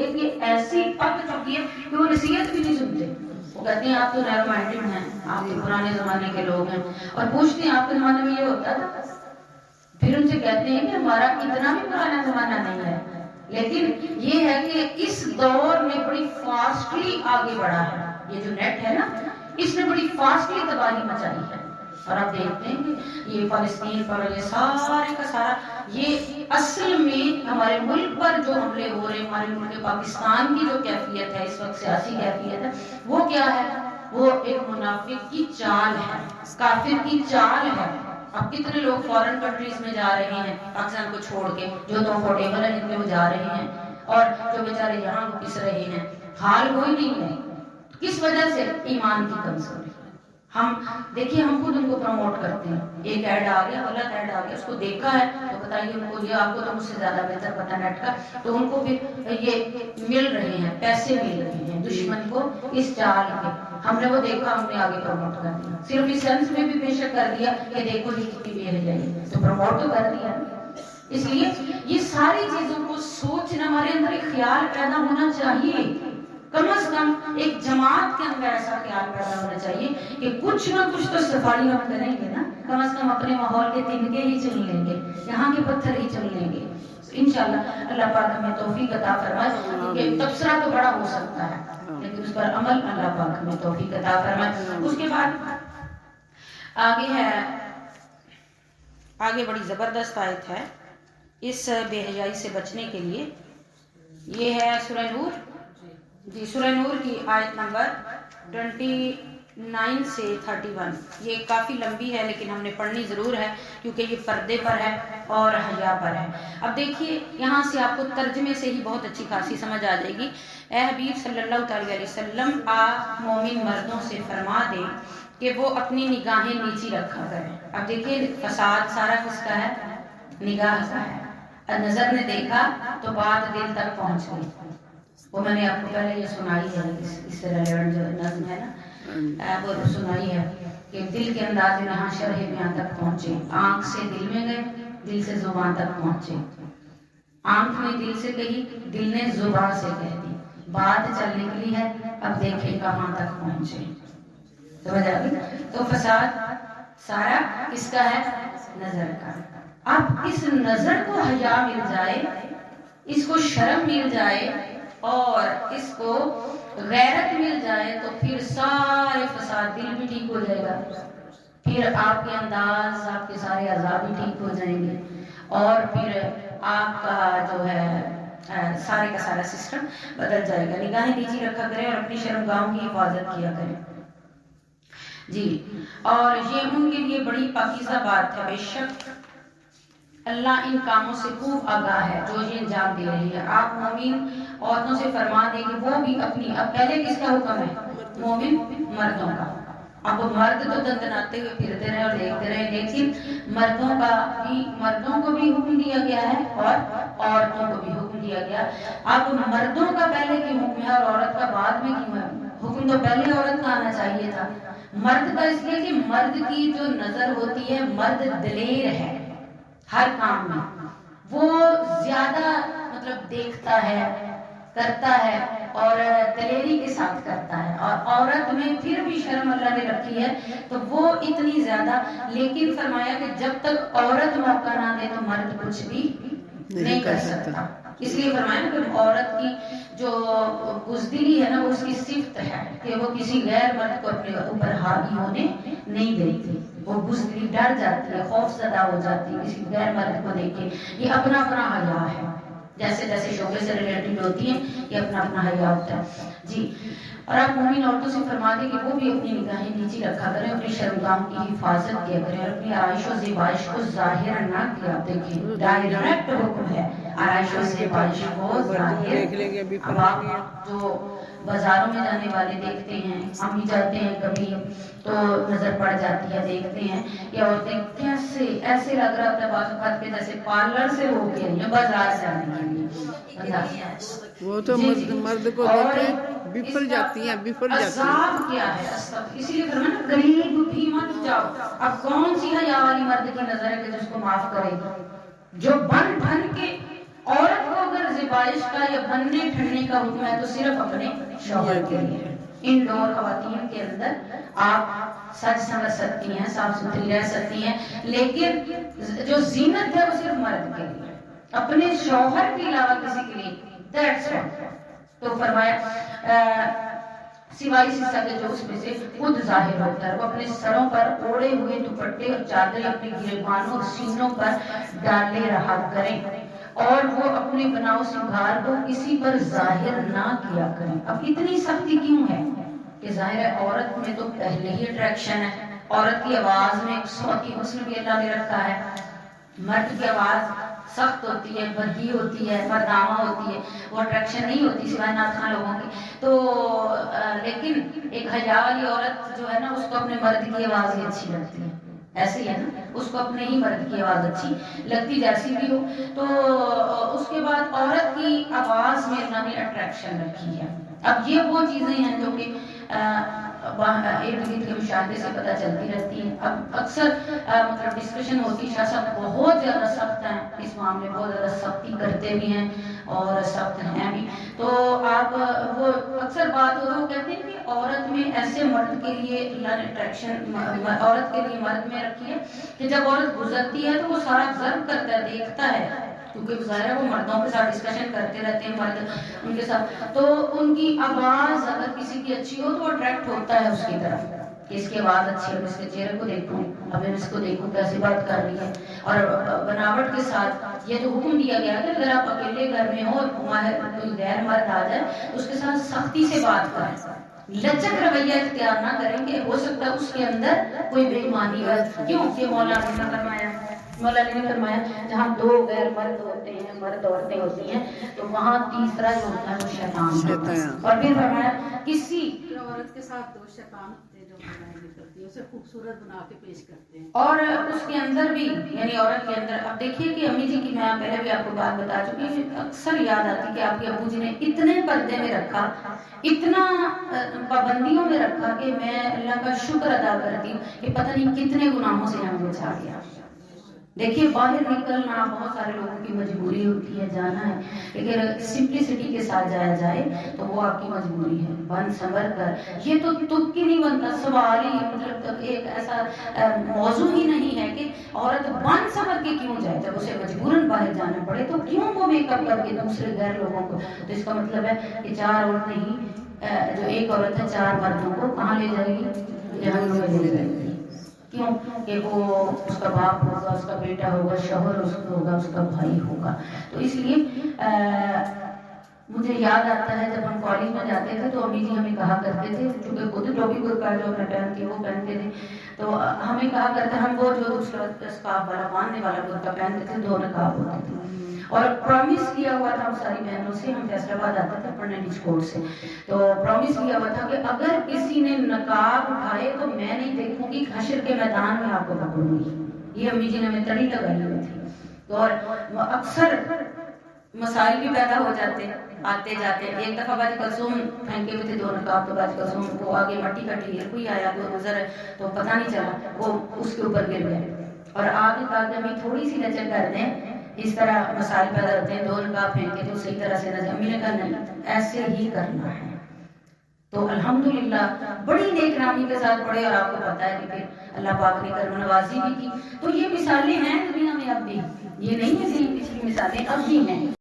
شخصیت یہ ایسی پک چکی ہے کہ وہ نصیحت بھی نہیں سنتے. وہ کہتے ہیں آپ تو نیرو مائنڈڈ ہیں, آپ تو پرانے زمانے کے لوگ ہیں, اور پوچھتے ہیں آپ کے زمانے میں یہ ہوتا تھا. پھر ان سے کہتے ہیں کہ ہمارا اتنا بھی پرانا زمانہ نہیں ہے, لیکن یہ ہے کہ اس دور میں بڑی فاسٹلی آگے بڑھا ہے. یہ جو نیٹ ہے نا, اس نے بڑی فاسٹلی تباہی مچائی ہے. اور آپ دیکھتے ہیں کہ یہ فلسطین پر یہ سارے کا سارا یہ اصل میں ہمارے ملک پر جو حملے ہو رہے ہیں, ہمارے ملک پاکستان کی جو کیفیت ہے اس وقت, سیاسی کیفیت ہے, وہ کیا ہے؟ وہ ایک منافق کی چال ہے, کافر کی چال ہے. اب کتنے لوگ فورن کنٹریز میں جا رہے ہیں پاکستان کو چھوڑ کے, جو تو افورڈیبل ہے جن میں وہ جا رہے ہیں, اور جو بیچارے یہاں پس رہے ہیں. حال کوئی نہیں ہے. کس وجہ سے؟ ایمان کی کمزوری. ہم دیکھیے, ہم خود ان کو پروموٹ کرتے ہیں. ایک ایڈ آ گیا, غلط ایڈ آ گیا, اس کو دیکھا ہے تو بتائیے ان کو, یہ آپ کو تو مجھ سے زیادہ بہتر پتا نیٹ کا, تو ان کو پھر یہ مل رہے ہیں, پیسے مل رہے ہیں دشمن کو اس چال کے. ہم نے وہ دیکھا, ہم نے آگے پروموٹ کر دیا. صرف اس سینس میں بھی بے شک کر دیا کہ دیکھو یہ کتنی بے حیائی ہے, تو پروموٹ تو کر دیا. اس لیے یہ ساری چیزوں کو سوچنا, ہمارے اندر ایک خیال پیدا ہونا چاہیے. کم از کم ایک جماعت کے اندر ایسا خیال پیدا ہونا چاہیے کہ کچھ نہ کچھ تو صفائی ہم کریں گے نا. کم از کم اپنے ماحول کے تنکے ہی چن لیں گے, یہاں کے پتھر ہی چن لیں گے. انشاءاللہ اللہ پاک ہمیں توفیق عطا فرمائے. کہ تبصرہ تو بڑا ہو سکتا ہے, لیکن اس پر عمل اللہ پاک ہمیں توفیق عطا فرمائے. اس کے بعد آگے ہے, آگے بڑی زبردست آیت ہے اس بے حیائی سے بچنے کے لیے. یہ ہے سورہ نور. جی, سورہ نور کی آیت نمبر 29 سے 31. یہ کافی لمبی ہے لیکن ہم نے پڑھنی ضرور ہے کیونکہ یہ پردے پر ہے اور حیا پر ہے. اب دیکھیے, یہاں سے آپ کو ترجمے سے ہی بہت اچھی خاصی سمجھ آ جائے گی. اے حبیب صلی اللہ تعالی علیہ وسلم, آپ مومن مردوں سے فرما دیں کہ وہ اپنی نگاہیں نیچی رکھا کریں. اب دیکھیے, فساد سارا کس کا ہے؟ نگاہ کا ہے. نظر نے دیکھا تو بات دل تک پہنچ گئی. وہ میں نے آپ کو پہلے یہ سنائی ہے, اس سے ریلیونٹ جو نظم ہے نا, وہ سنائی ہے کہ دل کے انداز میں ہاں شرح بیان تک پہنچے, آنکھ سے دل میں گئے, دل سے زبان تک پہنچے. آنکھ نے دل سے کہی, دل نے زبان سے کہہ دی, بات چل نکلی ہے, اب دیکھیں کہاں تک پہنچے. سمجھ آ گئی؟ تو فساد سارا کس کا ہے؟ نظر کا. اب اس نظر کو حیا مل جائے, اس کو شرم مل جائے, اور اس کو غیرت مل جائے, تو پھر سارے فساد, دل بھی ٹھیک ہو جائے گا, پھر آپ کے انداز, آپ کے سارے اعضاء بھی ٹھیک ہو جائیں گے, اور پھر آپ کا جو ہے سارے کا سارا سسٹم بدل جائے گا. نگاہیں نیچی رکھا کریں اور اپنی شرمگاہوں کی حفاظت کیا کریں. جی, اور یہ ان کے لیے بڑی پاکیزہ بات ہے. بے شک اللہ ان کاموں سے خوب آگاہ ہے جو یہ انجام دے رہی ہے. آپ مومن عورتوں سے فرما دیں کہ وہ بھی اپنی, اب پہلے کس کا حکم ہے؟ مومن مردوں کا. اب مرد تو دندناتے ہوئے پھرتے رہے اور دیکھتے رہے, لیکن مردوں کو بھی حکم دیا گیا ہے اور عورتوں کو بھی حکم دیا گیا. اب مردوں کا پہلے کیوں حکم ہے اور عورت کا بعد میں کیوں ہے؟ حکم تو پہلے عورت کا آنا چاہیے تھا. مرد کا اس لیے کہ مرد کی جو نظر ہوتی ہے, مرد دلیر ہے ہر کام میں, وہ زیادہ مطلب دیکھتا ہے, کرتا ہے, اور دلیری کے ساتھ کرتا ہے. اور عورت میں پھر بھی شرم اللہ نے رکھی ہے تو وہ اتنی زیادہ, لیکن فرمایا کہ جب تک عورت موقع نہ دے تو مرد کچھ بھی نہیں کر سکتا. اس لیے فرمایا کہ عورت کی جو بزدلی ہے نا, وہ اس کی صفت ہے کہ وہ کسی غیر مرد کو اپنے اوپر حاوی ہونے نہیں دیتی. وہ بزدلی ڈر جاتی ہے, خوف زدہ ہو جاتی ہے کسی غیر مرد کو دیکھ کے. یہ اپنا اپنا حیا ہے, جیسے جیسے شعبے سے ریلیٹڈ ہوتی ہیں, یہ اپنا اپنا حیا ہوتا ہے. جی, اور آپ مومن عورتوں سے فرما دیں کہ وہ بھی اپنی نگاہیں نیچی رکھا کریں, اپنی شرمگاہوں کی حفاظت کیا کریں, اور اپنی آرائش و زیبائش کو ظاہر نہ کیا. دیکھیں ڈائریکٹ حکم ہے آرائش و زیبائش کو ظاہر. اب آپ جو بازاروں میں جانے والے دیکھتے ہیں, ہم بھی جاتے ہیں کبھی تو نظر پڑ جاتی ہے, دیکھتے ہیں کہ عورتیں کیسے ایسے لگ رہا ہے بعض اوقات کے جیسے پارلر سے ہو کے ہیں بازار جانے کے لیے. وہ تو مرد کو دیکھیں بفر جاتی ہیں, بفر جاتی ہیں. عذاب کیا ہے, اسی لیے فرمایا قریب بھی مت جاؤ. اب کون سی حیا والی مرد کی نظر ہے کہ جس کو معاف کرے؟ جو بن ٹھن کے عورت کو اگر زیبائش کا یا بننے ٹھننے کا حکم ہے تو صرف اپنے شوہر کے لیے. انڈور خواتین کے اندر آپ سج سمجھ سکتی ہیں، صاف ستھری رہ سکتی ہیں، لیکن جو زینت ہے وہ صرف مرد کے لیے، اپنے شوہر کے علاوہ کسی کے لیے. That's right. تو فرمایا سوائے اس حصہ کے جو اس میں سے خود ظاہر ہوتا ہے، وہ اپنے سروں پر اوڑے ہوئے دوپٹے اور چادریں اپنے گریبانوں اور سینوں پر ڈالے رہا کریں، اور وہ اپنے بناؤ سنگھار کو کسی پر ظاہر نہ کیا کریں. اب اتنی سختی کیوں ہے کہ ظاہر ہے عورت میں تو پہلے ہی اٹریکشن ہے، عورت کی آواز میں ایک صوتی حسن بھی اللہ نے رکھا ہے. مرد کی آواز سخت ہوتی ہے، بدی ہوتی ہے، مردانہ ہوتی ہے، وہ اٹریکشن نہیں ہوتی سوائے نعت خواں لوگوں کی. تو لیکن ایک حیا والی عورت جو ہے نا، اس کو اپنے مرد کی آواز ہی اچھی لگتی ہے. ایسے ہی ہے نا، اس کو اپنے ہی مرد کی آواز اچھی لگتی جیسی بھی ہو. تو اس کے بعد عورت کی آواز میں اللہ نے اٹریکشن رکھی ہے. اب یہ وہ چیزیں ہیں جو کہ ارد گرد کے مشاہدے سے پتہ چلتی رہتی ہیں. اب اکثر مطلب ڈسکشن ہوتی، شاہ صاحب بہت زیادہ سخت ہیں اس معاملے، بہت زیادہ سختی کرتے بھی ہیں اور سخت ہیں بھی. تو آپ وہ اکثر بات ہو، وہ کہتے ہیں کہ عورت میں ایسے مرد کے لیے اللہ نے اٹریکشن عورت کے لیے مرد میں رکھی ہے کہ جب عورت گزرتی ہے تو وہ سارا آبزرو کرتا ہے، دیکھتا ہے، کیونکہ ظاہر ہے وہ مردوں کے ساتھ ڈسکشن کرتے رہتے ہیں مرد ان کے ساتھ. تو ان کی آواز اگر کسی کی اچھی ہو تو وہ اٹریکٹ ہوتا ہے اس کی طرف کہ اس کی آواز اچھی ہے، میں اس کے چہرے کو دیکھوں، اب میں اس کو دیکھوں کیسی بات کر رہی ہے. اور بناوٹ کے ساتھ یہ جو حکم دیا گیا کہ اگر آپ اکیلے گھر میں ہو اور کوئی غیر مرد آ جائے تو اس کے ساتھ سختی سے بات کریں، لچک رویہ اختیار نہ کریں کہ ہو سکتا ہے اس کے اندر کوئی بے ایمانی ہو. کیوں کہ مولا نے فرمایا جہاں دو غیر مرد ہوتے ہیں، مرد عورتیں ہوتی ہیں، تو وہاں تیسرا جو ہوتا ہے وہ شیطان ہوتا ہے. اور پھر فرمایا کسی عورت کے ساتھ دو شیطان ہوتے ہیں جو کرتی ہے، اسے خوبصورت بنا کے پیش کرتے ہیں. اور اس کے اندر بھی یعنی عورت کے اندر اب دیکھیے کہ امی جی کی میں پہلے بھی آپ کو بات بتا چکی ہوں، اکثر یاد آتی کہ آپ کے ابو جی نے اتنے پردے میں رکھا، اتنا پابندیوں میں رکھا کہ میں اللہ کا شکر ادا کرتی ہوں کہ پتہ نہیں کتنے گناہوں سے ہمیں بچا دیا. دیکھیے باہر نکلنا بہت سارے لوگوں کی مجبوری ہوتی ہے، جانا ہے، لیکن سمپلسٹی کے ساتھ جایا جائے تو وہ آپ کی مجبوری ہے. بن سنور کر، یہ تو تک کی نہیں بنتا، سوال ہی مطلب ایک ایسا موضوع ہی نہیں ہے کہ عورت بن سنور کے کیوں جائے. جب اسے مجبوراً باہر جانا پڑے تو کیوں وہ میک اپ کر کے دوسرے غیر لوگوں کو. تو اس کا مطلب ہے کہ چار عورتیں ہی جو ایک عورت ہے چار مردوں کو کہاں لے جائے گی؟ جہنم میں لے جائے گی. کیوں کہ وہ اس کا باپ ہوگا، اس کا بیٹا ہوگا، شوہر اس کا ہوگا، اس کا بھائی ہوگا. تو اس لیے مجھے یاد آتا ہے جب ہم کالج میں جاتے تھے تو امی جی ہمیں کہا کرتے تھے، چونکہ خود ٹوپی برقع جو اپنے پہنتی وہ پہنتے تھے، تو ہمیں کہا کرتے ہم وہ جو دوسرا اسکارف والا باندھنے والا برقع پہنتے تھے، دو نقاب ہوتے تھے. اور پرومس کیا ہوا تھا ہم ساری بہنوں سے، ہم فیصل آباد آتے تھے پڑھنے ڈسکورٹ سے، تو پرومس کیا ہوا تھا کہ اگر کسی نے نقاب اٹھائے تو میں نہیں دیکھوں گی، حشر کے میدان میں آپ کو پکڑوں گی. یہ امی جی نے ہمیں تڑی لگائی ہوئی تھی. اور اکثر مسائل بھی پیدا ہو جاتے آتے جاتے. ایک دفعہ باج کلثوم پھینکے ہوئے تھے دو نقاب، تو باج کلثوم کو آگے مٹی کا ڈھیر کوئی آیا تو نظر ہے تو پتہ نہیں چلا، وہ اس کے اوپر گر گئے. اور آگے کہا کہ ہمیں تھوڑی سی نظر کر دیں، اس طرح مسائل پیدا ہوتے ہیں. دو نقاب پھینکے تو صحیح طرح سے نظر، امی نے کہا نہیں ایسے ہی کرنا ہے. تو الحمدللہ بڑی نیک نامی کے ساتھ پڑھے، اور آپ کو پتا ہے کہ پھر اللہ پاک نے کرم نوازی بھی کی. تو یہ مثالیں ہیں دنیا میں اب بھی، یہ نہیں ہے صرف پچھلی مثالیں اب بھی ہیں.